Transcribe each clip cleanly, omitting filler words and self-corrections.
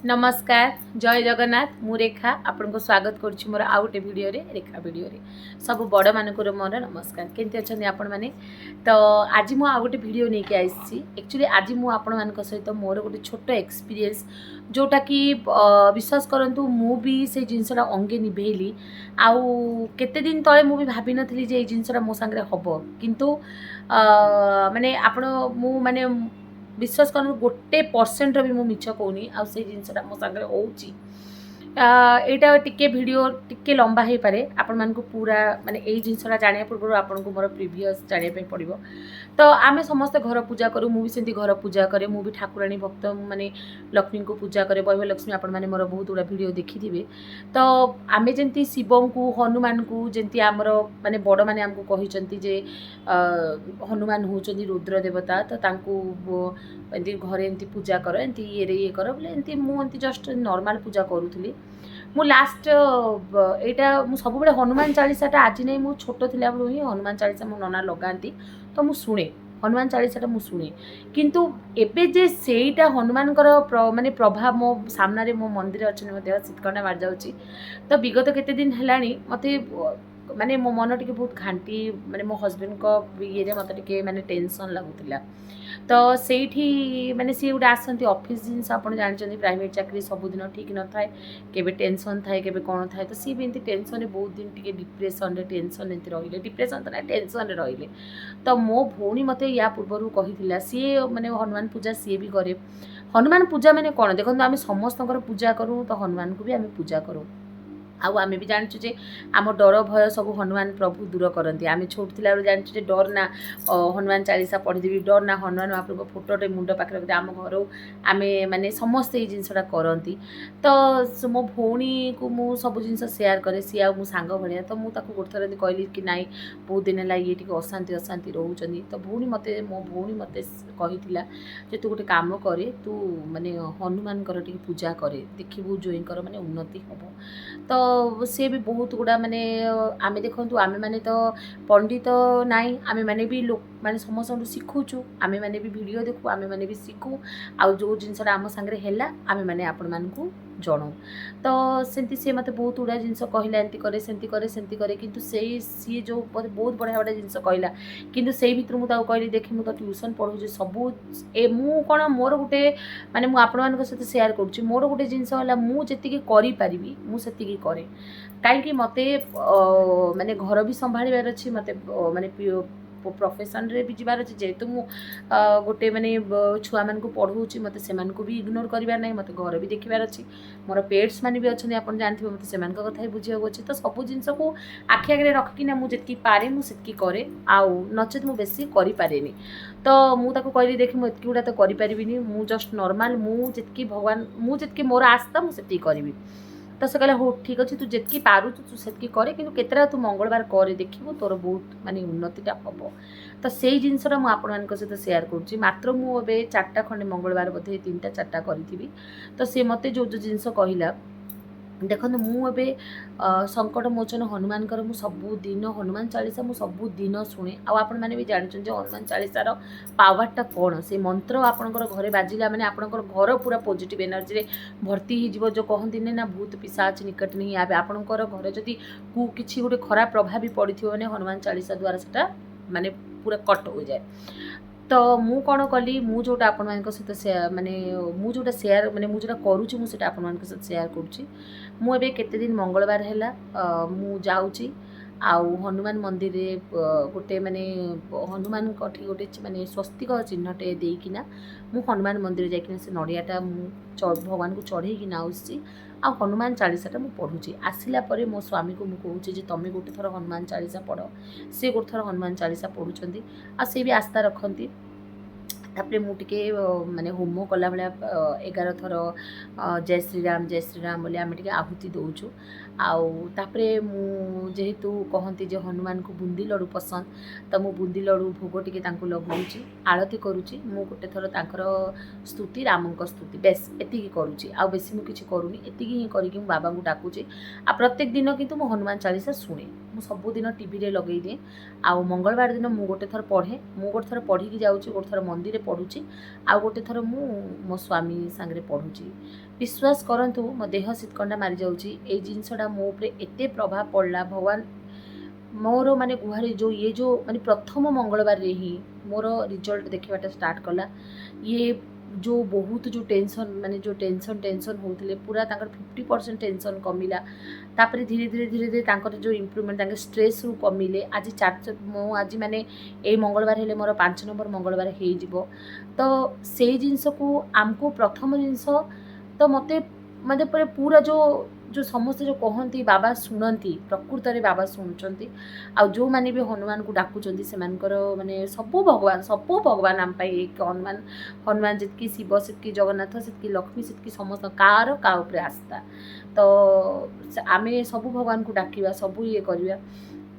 नमस्कार जय जगन्नाथ मु रेखा आपन को स्वागत करुच्ची मोर आउ गोटे वीडियो रे रेखा वीडियो रे सब बड़ मानक मोर नमस्कार केमती अच्छा आपण मैंने तो आज मु आउ गोटे वीडियो नहीं कि आई एक्चुअली आज मु आपण मान सहित मोर गोटे छोट एक्सपीरियंस जोटा कि विश्वास करंतु मु भी से जिनसटा अंगे निभेली आउ केते दिन तले मु भी भाभी नथली जे जिनसटा मो संगे हबो किंतु माने आपण मु माने विश्वास कर 1% भी मुझ कहूनी आ जिनसा मो सागर होटा टिके वीडियो टिके लंबा हो पारे आपण मान पूरा माने यही जिनसा जाना पूर्व आपन को मोर प्रिवियस जानापी पड़ो। तो आमे समस्त घर पूजा करूँ मुझे सेमती घर पूजा करे मु भी ठाकुराणी भक्त माने लक्ष्मी को पूजा करे वैभव लक्ष्मी आपण मैंने मोर बहुत गुड़ा वीडियो देखी। तो आमे जंती शिव को हनुमान को जंती आमर माने बड़ माने आमको कहिसंती जे हनुमान होचंदी रुद्र देवता तो तांको एमती घरे एमती पूजा कर एमती ये कर बोले एमती मुझे जस्ट नॉर्मल पूजा करूली मु लास्ट एटा मु सब बड़े हनुमान चालीसाटा आज नहीं मु छोट थिला बेलू ही हनुमान चालीसा मो नना लगाती तो मु शुणे हनुमान चालीसाटा मु शुणे किंतु एबे जे सेईटा हनुमान माने प्रभाव मो सामने मो मंदिर अच्छे मो देह शीतकंडा मार जाउची। तो विगत केते दिन हेलानी मते माने मो मन टिके बहुत घांटी माने मो हस्बैंड को ये मत टिके माने टेंशन लगुला। तो सेठी माने सी गोटे आसती ऑफिस जिनस आप जानते प्राइवेट चाकरी सबुदिन ठीक न थाए केबे टेंशन थाए केबे कौन थाए तो सी भी एमती टेंशन बहुत दिन टिके डिप्रेशन रे टेंशन एमती रहिले डिप्रेशन तो ना टेंशन रे रहिले। तो मो भौणी मते या पूर्वर कही सी माने हनुमान पूजा सी भी करे हनुमान पूजा माने कौन देखो आम समस्त पूजा करूँ तो हनुमान को भी आम पूजा करूँ आउ आमे भी जानचु जे आम डर भय सब हनुमान प्रभु दूर करती आम छोट थिला बेले जानचु जे डर ना हनुमान चालीसा पढ़ीदेवी डर ना हनुमान महाप्रभु फोटोटे मुंड पाखे रखते आम घर आम माने समस्ते ये जिनसटा करती। तो मो भौणी को मु सब जिन सेयार करे सी आ सांग भाया तो मुझे गोटे थर कहली कि नाई बहुत दिन है ये अशांति अशांति रोचंदी। तो भौणी मते मो भौणी मते कही जे तू गोटे काम करे तू माने हनुमान पूजा करे देखिबू जोईंकर माने उन्नति हम। तो सी भी बहुत गुड़ा माने आमे देखु आमे माने तो पंडित नाई आमे माने भी लोक माने समस्त शिखुचु आमे माने भी वीडियो देखु आमे माने भी शिखु आउ जो जिनसटा आम सांगे हैला आमे माने आपण मानकु जणु। तो सेंती से मते बहुत गुड़ा जिनस कहला एंती करे सेंती करे किंतु सेई सी जो बहुत बढ़िया बढ़िया जिनस कहला किंतु सेई भितर मु ताऊ कहली देखि मु तो ट्यूशन पढु सब ए मु कोन मोर गुटे माने मु आपण मानक सहित शेयर करूची मोर गुटे जिनस होला मु जेतिकी करि पारिबी मु सेतिकी करे कहीं मते माने घर भी संभाळिबार अछि मते माने प्रोफेशन रे भी जीवार अच्छे जेहेतु मु गोटे माने छुआ मान को पढ़ाऊँगी मत से भी इग्नोर करार ना मत घर भी देखबार अच्छी मोर पेट्स मैंने भी अच्छा आप जानते मत से कथा बुझे अच्छे। तो सब जिन को आखि आगे रखिकिना मुझे पारे मुझे करे आउ नचेत मु बेसी करें। तो मुझे कहली देखी मुझे गुड़ा तो करें मु जस्ट नॉर्मल मुझे भगवान मुझे मोर आस्था मुझे करी। तो से कहला हो ठीक अच्छे तू जितकी पारू तू से करे कि केतरा तू मंगलवार करे देखिबू तोर बहुत माने उन्नतिटा हम। तो से जिनसटा मुझे आपण सहित शेयर करुँची मात्र मुझे 4टा खंडे मंगलवार बोधे 3टा 4टा करी। तो सी मते जो जो जिनस कहला देखो मुझे संकट मोचन हनुमान मु सबुदिन हनुमान चालीसा मु सबुदिन शुणे आपण मैंने भी जानते हनुमान चालीसार पावरटा कौन से मंत्र आपणकर घरे बाजिला मैंने आपणकर घर पूरा पॉजिटिव एनर्जी रे भर्ती हो जो कहती ना भूत पिशाच निकट नहीं आवे आपणकर घर जदि को किसी गोटे खराब प्रभाव भी पड़ी मैंने हनुमान चालीसा द्वारा सेटा माने पूरा कट हो जाए। तो मु कौन कली मु जोटा आपण मान सहित माने मु जोटा शेयर माने मु जोटा करूची मु सेटा आपण मान सहित शेयर करूची। मु एबे केते दिन मंगलवार हैला मु जाउची आउ हनुमान मंदिर रे गोटे माने हनुमान कठी गोटे माने स्वस्तिक चिन्हटे देकिना मु हनुमान मंदिर जाइकिना से नड़ियाटा मु भगवान को चढ़ेकिना आउची आ हनुमान चालीसाटा मु पढ़ुची आसिला परे मो स्वामी को मु कहूची जे तमे गोटे थर हनुमान चालीसा पढ़ से गोटे थर हनुमान चालीसा पढ़ुचंदी आ से भी आस्था रखती। तापरे मुझे माने होम कला भाया 11 थर जय श्री राम बोले आम टे आहुति दौचु आउे मुझेतु कहती जे हनुमान को बुंदी लड्डू पसंद तो मु बुंदी लड्डू भोग टे लगाऊँगी आरती करुँची मु गोटे थर तांकर स्तुति रामंक स्तुति बेस एति करुँची आ बेसी मु किछि करूनी एति ही करके बाबा को डाकुची आ प्रत्येक दिन किंतु मु हनुमान चालीसा शुणे ମୁଁ ସବୁଦିନ ଟିଭିରେ ଲଗେଇ ଦିଏ। ଆଉ ମଙ୍ଗଳବାର ଦିନ ମୁଁ ଗୋଟେ ଥର ପଢ଼େ, ମୁଁ ଗୋଟେ ଥର ପଢ଼ିକି ଯାଉଛି, ଗୋଟେ ଥର ମନ୍ଦିରରେ ପଢ଼ୁଛି, ଆଉ ଗୋଟେ ଥର ମୁଁ ମୋ ସ୍ୱାମୀ ସାଙ୍ଗରେ ପଢ଼ୁଛି। ବିଶ୍ୱାସ କରନ୍ତୁ ମୋ ଦେହ ଶୀତକଣ୍ଡା ମାରିଯାଉଛି। ଏଇ ଜିନିଷଟା ମୋ ଉପରେ ଏତେ ପ୍ରଭାବ ପଡ଼ିଲା, ଭଗବାନ ମୋର ମାନେ ଗୁହାରି ଯେଉଁ ମାନେ ପ୍ରଥମ ମଙ୍ଗଳବାରରେ ହିଁ ମୋର ରିଜଲ୍ଟ ଦେଖିବାଟା ଷ୍ଟାର୍ଟ କଲା। ଇଏ ଯେଉଁ ବହୁତ ଯେଉଁ ଟେନସନ୍ ମାନେ ଯେଉଁ ଟେନସନ୍ ହେଉଥିଲେ ପୁରା ତାଙ୍କର 50% ଟେନସନ୍ କମିଲା। ତାପରେ ଧୀରେ ଧୀରେ ତାଙ୍କର ଯେଉଁ ଇମ୍ପ୍ରୁଭମେଣ୍ଟ, ତାଙ୍କ ଷ୍ଟ୍ରେସ୍ରୁ କମିଲେ। ଆଜି ମୁଁ ଆଜି ମାନେ ଏଇ ମଙ୍ଗଳବାର ହେଲେ ମୋର 5 ନମ୍ବର ମଙ୍ଗଳବାର ହେଇଯିବ। ତ ସେଇ ଜିନିଷକୁ ଆମକୁ ପ୍ରଥମ ଜିନିଷ ତ ମୋତେ ମାନେ ପୁରା ଯେଉଁ ସମସ୍ତେ ଯେଉଁ କହନ୍ତି ବାବା ଶୁଣନ୍ତି, ପ୍ରକୃତରେ ବାବା ଶୁଣୁଛନ୍ତି। ଆଉ ଯେଉଁମାନେ ବି ହନୁମାନଙ୍କୁ ଡାକୁଛନ୍ତି ସେମାନଙ୍କର ମାନେ ସବୁ ଭଗବାନ ଆମ ପାଇଁ ଏକ ହନୁମାନ ଯେତିକି, ଶିବ ସେତିକି, ଜଗନ୍ନାଥ ସେତିକି, ଲକ୍ଷ୍ମୀ ସେତିକି, ସମସ୍ତ କାହା ଉପରେ ଆସ୍ଥା। ତ ଆମେ ସବୁ ଭଗବାନଙ୍କୁ ଡାକିବା, ସବୁ ଇଏ କରିବା।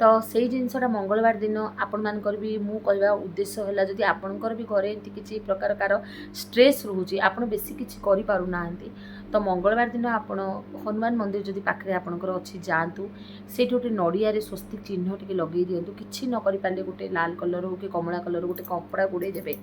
ତ ସେଇ ଜିନିଷଟା ମଙ୍ଗଳବାର ଦିନ ଆପଣମାନଙ୍କର ବି ମୁଁ କହିବା ଉଦ୍ଦେଶ୍ୟ ହେଲା, ଯଦି ଆପଣଙ୍କର ବି ଘରେ ଏମିତି କିଛି ପ୍ରକାର ଷ୍ଟ୍ରେସ୍ ରହୁଛି, ଆପଣ ବେଶୀ କିଛି କରିପାରୁନାହାନ୍ତି, ତ ମଙ୍ଗଳବାର ଦିନ ଆପଣ ହନୁମାନ ମନ୍ଦିର ଯଦି ପାଖରେ ଆପଣଙ୍କର ଅଛି ଯାଆନ୍ତୁ। ସେଇଠି ଗୋଟେ ନଡ଼ିଆରେ ସ୍ୱସ୍ତିକ ଚିହ୍ନ ଟିକେ ଲଗେଇ ଦିଅନ୍ତୁ। କିଛି ନ କରିପାରିଲେ ଗୋଟେ ଲାଲ କଲର୍ ହଉ କି କମଳା କଲର୍ ଗୋଟେ କପଡ଼ା ଗୁଡ଼େଇ ଦେବେ,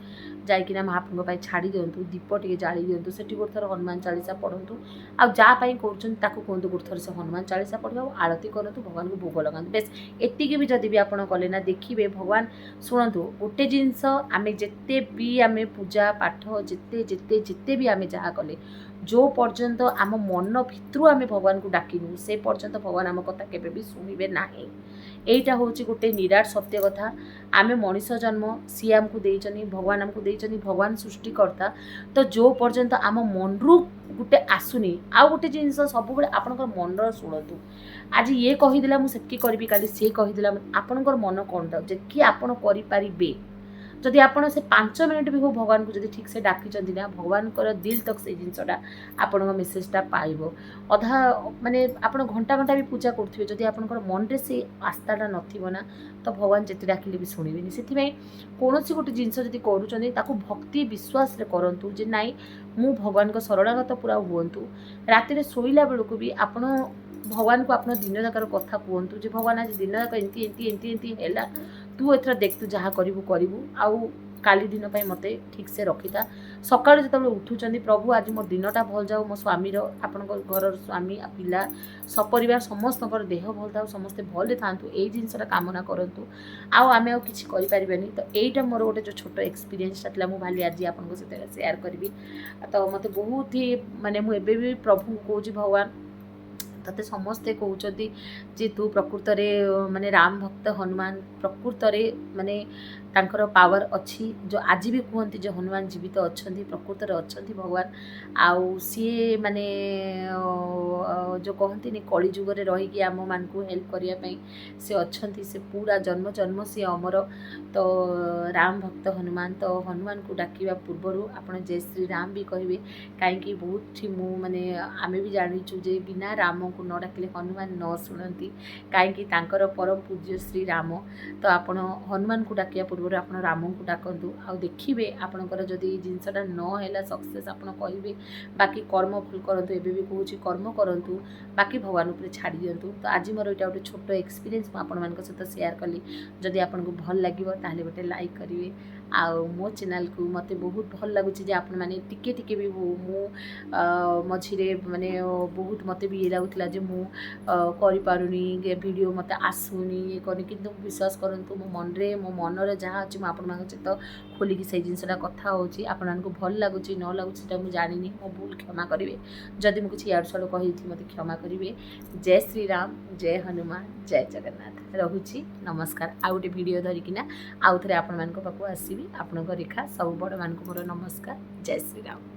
ଯାଇକିନା ମହାପ୍ରଭୁଙ୍କ ପାଇଁ ଛାଡ଼ି ଦିଅନ୍ତୁ, ଦୀପ ଟିକେ ଜାଳି ଦିଅନ୍ତୁ, ସେଠି ଗୋଟେ ଥର ହନୁମାନ ଚାଳିଶା ପଢ଼ନ୍ତୁ। ଆଉ ଯାହା ପାଇଁ କରୁଛନ୍ତି ତାକୁ କୁହନ୍ତୁ ଗୋଟେ ଥର ସେ ହନୁମାନ ଚାଳିଶା ପଢ଼ିବ, ଆଉ ଆଳତୀ କରନ୍ତୁ, ଭଗବାନଙ୍କୁ ଭୋଗ ଲଗାନ୍ତୁ। ବେଶ ଏତିକି ବି ଯଦି ବି ଆପଣ କଲେ ନା, ଦେଖିବେ ଭଗବାନ ଶୁଣନ୍ତୁ। ଗୋଟେ ଜିନିଷ, ଆମେ ଯେତେ ବି ଆମେ ପୂଜା ପାଠ ଯେତେ ବି ଆମେ ଯାହା କଲେ, ଯେଉଁ ପର୍ଯ୍ୟନ୍ତ ଆମ ମନ ଭିତରୁ ଆମେ ଭଗବାନଙ୍କୁ ଡାକିନୁ ସେ ପର୍ଯ୍ୟନ୍ତ ଭଗବାନ ଆମ କଥା କେବେ ବି ଶୁଣିବେ ନାହିଁ। ଏଇଟା ହେଉଛି ଗୋଟେ ନିରାଟ ସତ୍ୟ କଥା। ଆମେ ମଣିଷ ଜନ୍ମ, ସିଏ ଆମକୁ ଦେଇଛନ୍ତି, ଭଗବାନ ଆମକୁ ଦେଇଛନ୍ତି, ଭଗବାନ ସୃଷ୍ଟିକର୍ତ୍ତା। ତ ଯେଉଁ ପର୍ଯ୍ୟନ୍ତ ଆମ ମନରୁ ଗୋଟେ ଆସୁନି, ଆଉ ଗୋଟେ ଜିନିଷ ସବୁବେଳେ ଆପଣଙ୍କର ମନର ଶୁଣନ୍ତୁ। ଆଜି ଇଏ କହିଦେଲା ମୁଁ ସେତିକି କରିବି, କାଲି ସିଏ କହିଦେଲା, ଆପଣଙ୍କର ମନ କ'ଣ ଥାଉ ଯେତିକି ଆପଣ କରିପାରିବେ। ଯଦି ଆପଣ ସେ 5 ମିନିଟ୍ ବି ହଉ ଭଗବାନଙ୍କୁ ଯଦି ଠିକ୍ ସେ ଡାକିଛନ୍ତି ନା, ଭଗବାନଙ୍କର ଦିଲ୍ ତକ୍ ସେଇ ଜିନିଷଟା ଆପଣଙ୍କ ମେସେଜଟା ପାଇବ। ଅଧା ମାନେ ଆପଣ ଘଣ୍ଟା ବି ପୂଜା କରୁଥିବେ, ଯଦି ଆପଣଙ୍କର ମନରେ ସେ ଆସ୍ଥାଟା ନଥିବ ନା, ତ ଭଗବାନ ଯେତେ ଡାକିଲେ ବି ଶୁଣିବେନି। ସେଥିପାଇଁ କୌଣସି ଗୋଟେ ଜିନିଷ ଯଦି କରୁଛନ୍ତି ତାକୁ ଭକ୍ତି ବିଶ୍ୱାସରେ କରନ୍ତୁ, ଯେ ନାଇଁ ମୁଁ ଭଗବାନଙ୍କ ଶରଣାଗତ ପୁରା ହୁଅନ୍ତୁ। ରାତିରେ ଶୋଇଲା ବେଳକୁ ବି ଆପଣ ଭଗବାନଙ୍କୁ ଆପଣ ଦିନଯାକର କଥା କୁହନ୍ତୁ, ଯେ ଭଗବାନ ଆଜି ଦିନଯାକ ଏମିତି ହେଲା, ତୁ ଏଥର ଦେଖ, ତୁ ଯାହା କରିବୁ ଆଉ କାଲି ଦିନ ପାଇଁ ମୋତେ ଠିକ୍ସେ ରଖିଥା। ସକାଳୁ ଯେତେବେଳେ ଉଠୁଛନ୍ତି, ପ୍ରଭୁ ଆଜି ମୋ ଦିନଟା ଭଲ ଯାଉ, ମୋ ସ୍ୱାମୀର, ଆପଣଙ୍କ ଘରର ସ୍ୱାମୀ ପିଲା ସପରିବାର ସମସ୍ତଙ୍କର ଦେହ ଭଲ ଥାଉ, ସମସ୍ତେ ଭଲରେ ଥାଆନ୍ତୁ, ଏଇ ଜିନିଷଟା କାମନା କରନ୍ତୁ। ଆଉ ଆମେ ଆଉ କିଛି କରିପାରିବାନି। ତ ଏଇଟା ମୋର ଗୋଟେ ଯେଉଁ ଛୋଟ ଏକ୍ସପିରିଏନ୍ସଟା ଥିଲା, ମୁଁ ଭାବିଲି ଆଜି ଆପଣଙ୍କ ସହିତ ସେୟାର କରିବି। ତ ମୋତେ ବହୁତ ହି ମାନେ ମୁଁ ଏବେ ବି ପ୍ରଭୁଙ୍କୁ କହୁଛି, ଭଗବାନ ତତେ ସମସ୍ତେ କହୁଛନ୍ତି ଯେ ତୁ ପ୍ରକୃତରେ ମାନେ ରାମ ଭକ୍ତ ହନୁମାନ ପ୍ରକୃତରେ ମାନେ ତାଙ୍କର ପାୱାର ଅଛି। ଯେଉଁ ଆଜି ବି କୁହନ୍ତି ଯେ ହନୁମାନ ଜୀବିତ ଅଛନ୍ତି, ପ୍ରକୃତରେ ଅଛନ୍ତି ଭଗବାନ। ଆଉ ସିଏ ମାନେ ଯେଉଁ କହନ୍ତିନି କଳି ଯୁଗରେ ରହିକି ଆମମାନଙ୍କୁ ହେଲ୍ପ କରିବା ପାଇଁ ସେ ଅଛନ୍ତି, ସେ ପୁରା ଜନ୍ମ ସିଏ ଅମର। ତ ରାମ ଭକ୍ତ ହନୁମାନ, ତ ହନୁମାନଙ୍କୁ ଡାକିବା ପୂର୍ବରୁ ଆପଣ ଜୟ ଶ୍ରୀରାମ ବି କହିବେ। କାହିଁକି ବହୁତଠି ମୁଁ ମାନେ ଆମେ ବି ଜାଣିଛୁ ଯେ ବିନା ରାମଙ୍କୁ ନ ଡାକିଲେ ହନୁମାନ ନ ଶୁଣନ୍ତି, କାହିଁକି ତାଙ୍କର ପରମ ପୂଜ୍ୟ ଶ୍ରୀରାମ। ତ ଆପଣ ହନୁମାନଙ୍କୁ ଡାକିବା ପୂର୍ବରୁ ଆପଣ ରାମଙ୍କୁ ଡାକନ୍ତୁ, ଆଉ ଦେଖିବେ ଆପଣଙ୍କର ଯଦି ଏଇ ଜିନିଷଟା ନ ହେଲା ସକ୍ସେସ୍, ଆପଣ କହିବେ ବାକି କର୍ମ ଭୁଲ କରନ୍ତୁ, ଏବେ ବି କହୁଛି କର୍ମ କରନ୍ତୁ, ବାକି ଭଗବାନ ଉପରେ ଛାଡ଼ି ଦିଅନ୍ତୁ। ତ ଆଜି ମୋର ଏଇଟା ଗୋଟେ ଛୋଟ ଏକ୍ସପିରିଏନ୍ସ ମୁଁ ଆପଣମାନଙ୍କ ସହିତ ସେୟାର କଲି। ଯଦି ଆପଣଙ୍କୁ ଭଲ ଲାଗିବ ତାହେଲେ ଗୋଟେ ଲାଇକ୍ କରିବେ। ଆଉ ମୋ ଚ୍ୟାନେଲ୍କୁ ମୋତେ ବହୁତ ଭଲ ଲାଗୁଛି ଯେ ଆପଣମାନେ ଟିକେ ବି ମୁଁ ମଝିରେ ମାନେ ବହୁତ ମୋତେ ବି ଇଏ ଲାଗୁଥିଲା ଯେ ମୁଁ କରିପାରୁନି, ଭିଡ଼ିଓ ମୋତେ ଆସୁନି, ଇଏ କରୁନି, କିନ୍ତୁ ବିଶ୍ୱାସ କରନ୍ତୁ ମୋ ମନରେ ଯାହା ଅଛି ମୁଁ ଆପଣମାନଙ୍କ ସହିତ ଖୋଲିକି ସେଇ ଜିନିଷଟା କଥା ହେଉଛି। ଆପଣମାନଙ୍କୁ ଭଲ ଲାଗୁଛି ନ ଲାଗୁଛି ସେଟା ମୁଁ ଜାଣିନି, ମୋ ଭୁଲ କ୍ଷମା କରିବେ। ଯଦି ମୁଁ କିଛି ଇଆଡ଼ୁ ସିଆଡ଼ୁ କହିଥିଲି ମୋତେ କ୍ଷମା କରିବେ। ଜୟ ଶ୍ରୀରାମ, ଜୟ ହନୁମାନ, ଜୟ ଜଗନ୍ନାଥ। ରହୁଛି, ନମସ୍କାର। ଆଉ ଗୋଟେ ଭିଡ଼ିଓ ଧରିକିନା ଆଉ ଥରେ ଆପଣମାନଙ୍କ ପାଖକୁ ଆସିବି। ଆପଣଙ୍କ ରେଖା, ସବୁ ବଡ଼ମାନଙ୍କୁ ମୋର ନମସ୍କାର। ଜୟ ଶ୍ରୀରାମ।